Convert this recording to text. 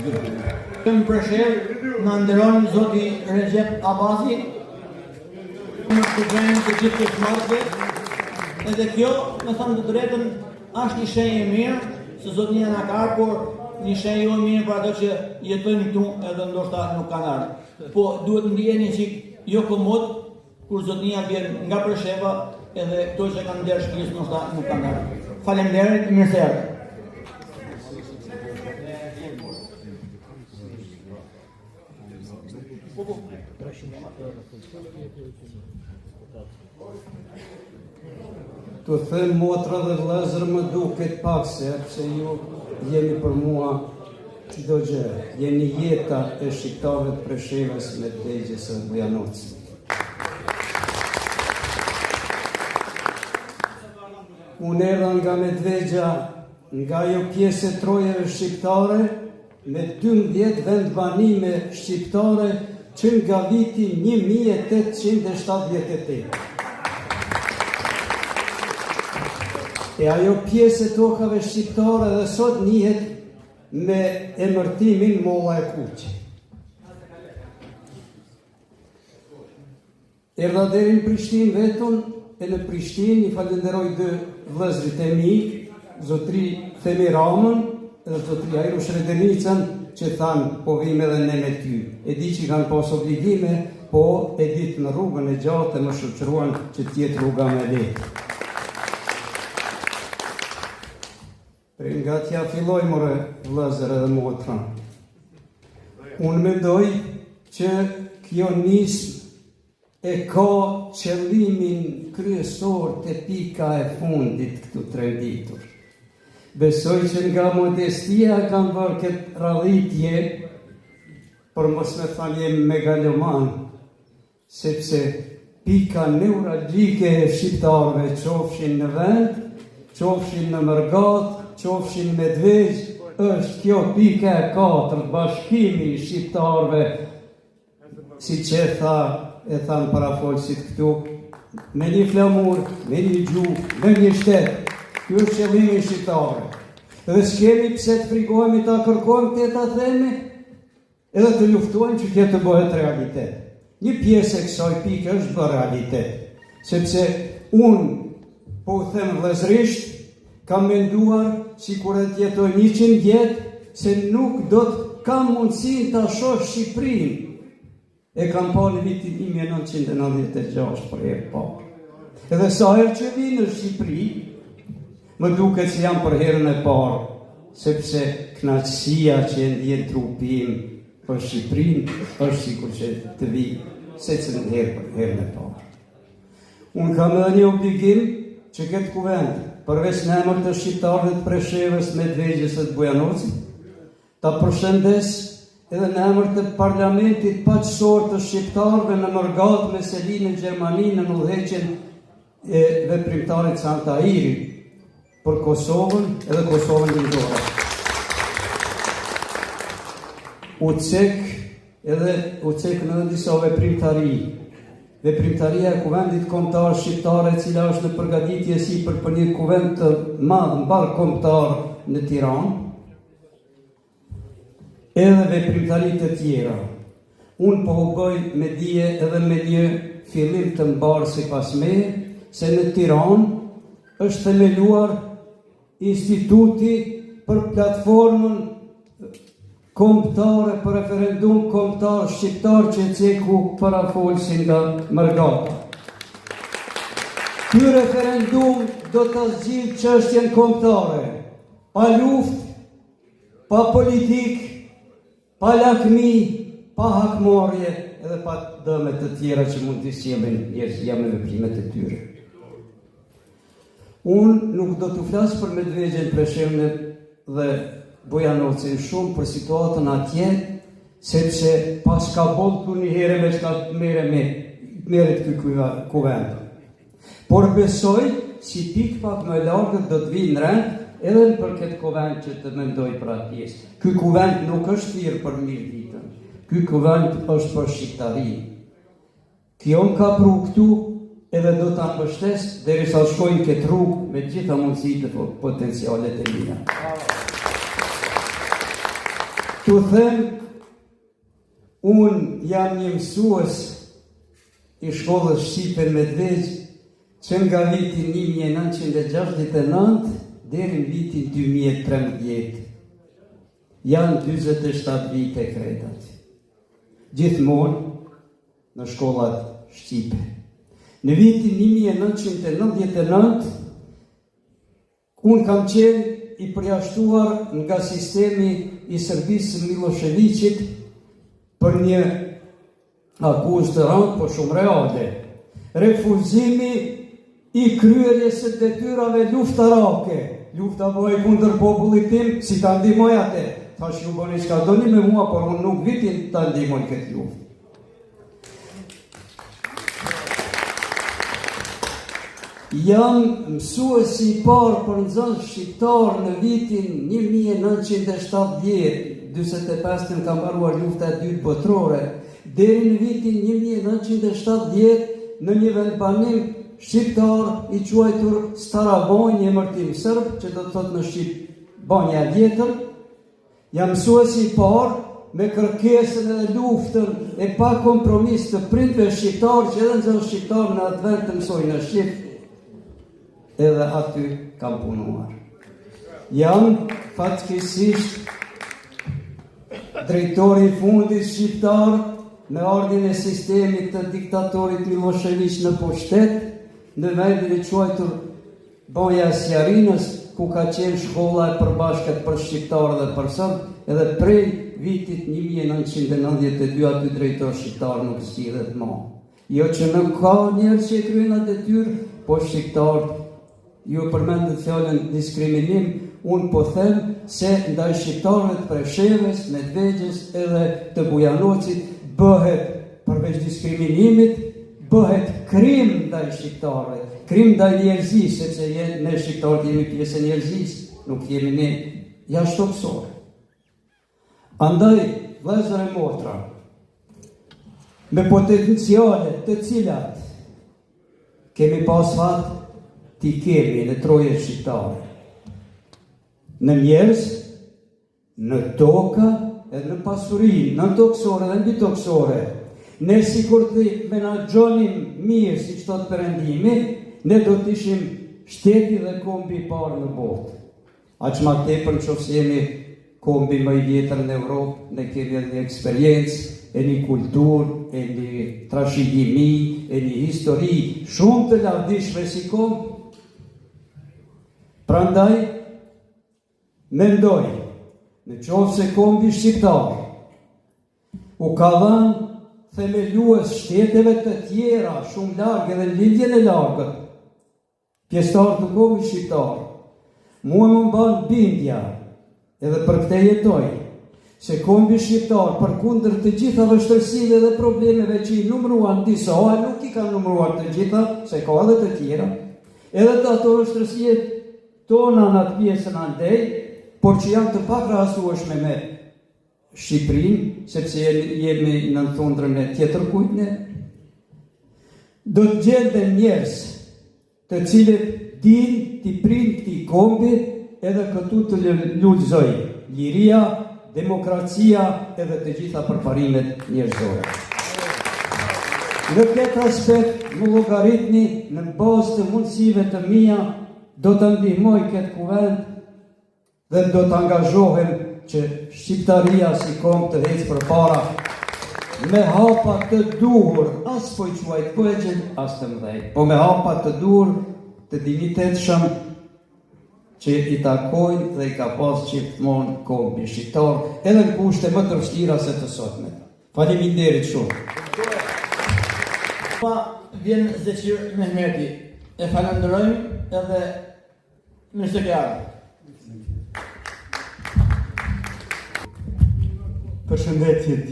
Në Preshevë në nderon zoti Recep Abasi, në të gjenë të gjithë të shmartëve, edhe kjo, me thamë të drejtën, është një shenjë e mirë, se zotnia na ka, por një shenjë jo mirë për ato që jetojnë këtu edhe ndoshta nuk kanë ardhur. Po duhet ndiheni që jo komod, kur zotnia vjen nga Presheva, edhe këto që kanë nder shtëpisë ndoshta nuk kanë ardhur. Faleminderit, mirë se erdhët. Të them motra dhe vëllezër, më duket pak sepse ju jeni për mua çdo gjë, jeni jeta e shqiptarëve të Preshevës me Degjes së Bujanocit. Unë erdha nga Medvegja, nga ajo pjesë e trojeve shqiptare, me 12 vendbanime shqiptare që nga viti 1878. E ajo pjesë e tokave shqiptare dhe sot njihet me emërtimin Molla e Kuqe. Erdha deri në Prishtinë vetëm, e në Prishtinë i falenderoj dy vëllezërit e mi, zotri Themi Ramën dhe zotri Ajru Shredenicën, që thanë po vim edhe ne me ty. E di që kanë pas obligime, po e ditë në rrugën e gjatë e më shoqëruan që tjetë rruga me letë. Nga tja filloj more vëllezër edhe motra. Unë mendoj që kjo nismë e ka qëllimin kryesor të pika e fundit këtu të renditur. Besoj që nga modestia kanë bërë këtë radhitje, për mos me thënë jem megaloman, sepse pika neuralgjike e shqiptarëve qofshin në vend, qofshin në Mërgat, qofshin me Medvegj, është kjo pika e 4, bashkimi i shqiptarëve, si që e thanë parafolësit këtu, me një flamur, me një gjuhë, me një shtetë. Kjo është qëllimi i shqiptarëve. Dhe s'kemi pse të frikohemi ta kërkojmë këtë ta themi, edhe të luftojmë që kjo të bëhet realitet. Një pjesë e kësaj pike është bërë realitet, sepse unë, po u them vëllezërisht, kam menduar sikur të jetoj 100 vjet, se nuk do të kam mundësinë ta shoh Shqipërinë. E kam pa në vitin 1996 për herë parë. Edhe sa herë që vi në Shqipëri, më duket se jam për herën e parë, sepse kënaqësia që e ndjen trupi im për Shqipërinë është sikur që të vi secilën herë për herën e parë. Unë kam edhe një obligim që këtë kuvend, përveç në emër të shqiptarëve të Preshevës, Medvegjes së Bujanocit, ta përshëndes edhe në emër të parlamentit paqësor të shqiptarëve në Mërgat, me Selinë në Gjermani, në udhëheqjen e veprimtarit Santa Iri për Kosovën edhe Kosovën lindore. U cek në disa veprimtari. Veprimtaria e kuvendit kombëtar shqiptare, e cila është në përgatitje si për një kuvend të madh mbar kombëtar në Tiranë, edhe veprimtari të tjera. Unë po u bëj me dije edhe me një fillim të mbar sipas meje, se në Tiranë është themeluar instituti për platformën kombëtare për referendum kombëtar shqiptar që e ceku parafolsin nga Mërgata. Ky referendum do të zgjidhë çështjen kombëtare, pa luftë, pa politik, pa lakmi, pa hakmarrje edhe pa dëme të tjera që mund të sjellin njerëzia me veprimet e tyre. Unë nuk do të flas për Medvegjen, Preshevën dhe Bujanocin shumë për situatën atje, sepse pas ka boltu një herë me që ka meret këj kuvend. Por besoj, si pik pak më largët do të vinë rend edhe në për këtë kuvend që të mendoj për atjes. Këj kuvend nuk është thirrë për mirë ditën, këj kuvend është për shqiptarinë. Kjo më ka pru këtu edhe do të mbështes derisa shkojnë këtë rrugë me gjitha mundësitë dhe potencialet e mia. T'u them, unë jam një mësues i shkollës Shqipe Medvegjë që nga vitin 1969 deri në vitin 2013. Janë 27 vite kretat. Gjithmonë në shkollat Shqipe. Në vitin 1999 unë kam qenë i përjashtuar nga sistemi i Serbisë Miloševićit për një akuzë të rëndë, po shumë reale. Refuzimi i kryerjes së detyrave luftarake. Lufta bëhej kundër popullit tim, si ta ndihmoj atë. Thash ju bëni çka doni me mua, por unë nuk vitin ta ndihmoj këtë luftë. Jam mësuesi i parë për nxënës shqiptar në vitin 1970, 45 kam mbaruar lufta e dytë botërore, deri në vitin 1970 në një vendbanim shqiptar i quajtur Starabonj, një emërtim sërb, që do të thotë në shqip Banja e Vjetër. Jam mësuesi i parë me kërkesën edhe luftën e pa kompromis të prindve shqiptar, që edhe nxënës shqiptar në atë vend të mësoj në Shqip, edhe aty kam punuar. Jam fatkeqësisht drejtori i fundit shqiptar me ardhin e sistemit të diktatorit Milošević në pushtet, në vendin e quajtur Banja e Sjarinës, ku ka qenë shkolla e përbashkët për shqiptarë dhe për sërbë, edhe prej vitit 1992 aty drejtor shqiptar nuk zgjidhet më. Jo që nuk ka njerëz që kryejnë atë detyrë, po shqiptarët. Ju përmendet fjalën diskriminim, unë po them se ndaj shqiptarëve të Preshevës, Medvegjës edhe të Bujanocit bëhet, përveç diskriminimit, bëhet krim ndaj shqiptarëve, krim ndaj njerëzisë, sepse ne shqiptarët jemi pjesë e njerëzisë, nuk jemi ne jashtëtoksor. Andaj, vëllezër e motra, me potenciale të cilat kemi pas fat ti kemi në troje shqiptare, në njerëz, në toka, edhe në pasuri, në toksore dhe në bitoksore. Ne si kur të menaxhonim mirë, si që thotë Perëndimi, ne do të ishim shteti dhe kombi i parë në botë. Aq ma tepër nëse jemi kombi më i vjetër në Evropë, ne kemi edhe një eksperiencë, e një kulturë, e një trashëgimi, e një histori shumë të lavdishme si kombi. Prandaj, mendoj, në qoftë se kombi shqiptar u ka dhënë themelues shteteve të tjera, shumë largë edhe në lindjen e largët, pjesëtar të kombit shqiptar, mua më mban bindja, edhe për këtë jetoj, se kombi shqiptar, përkundër të gjitha vështirësive dhe problemeve që i numëruan disa, nuk i ka numëruar të gjitha, se ka edhe të tjera, edhe të ato vështirësie tona në atë pjesën andej, por që janë të pakrahasueshme me Shqipërinë, sepse jemi në thundrën e tjetër kujtne, do të gjenden njerëz të cilët din t'i prind këtij kombi edhe këtu të lulëzoj liria, demokracia edhe të gjitha përparimet njerëzore. Në këtë aspekt më llogaritni në bazë të mundësive të mia, do të ndihmoj këtë kuvend dhe do të angazhohem që shqiptaria si kom të hecë përpara me hapa të duhur, as po i quajt kuegjën, as të mëdhej, po me hapa të duhur të dignitetshëm që i takojnë dhe i ka pas gjithmonë kombi shqiptar, edhe në kushte më të vështira se të sotme. Faleminderit shumë. Pa vjen Zeqir Mehmeti, e falenderojmë edhe mirë se ke ardhur. Përshëndetje.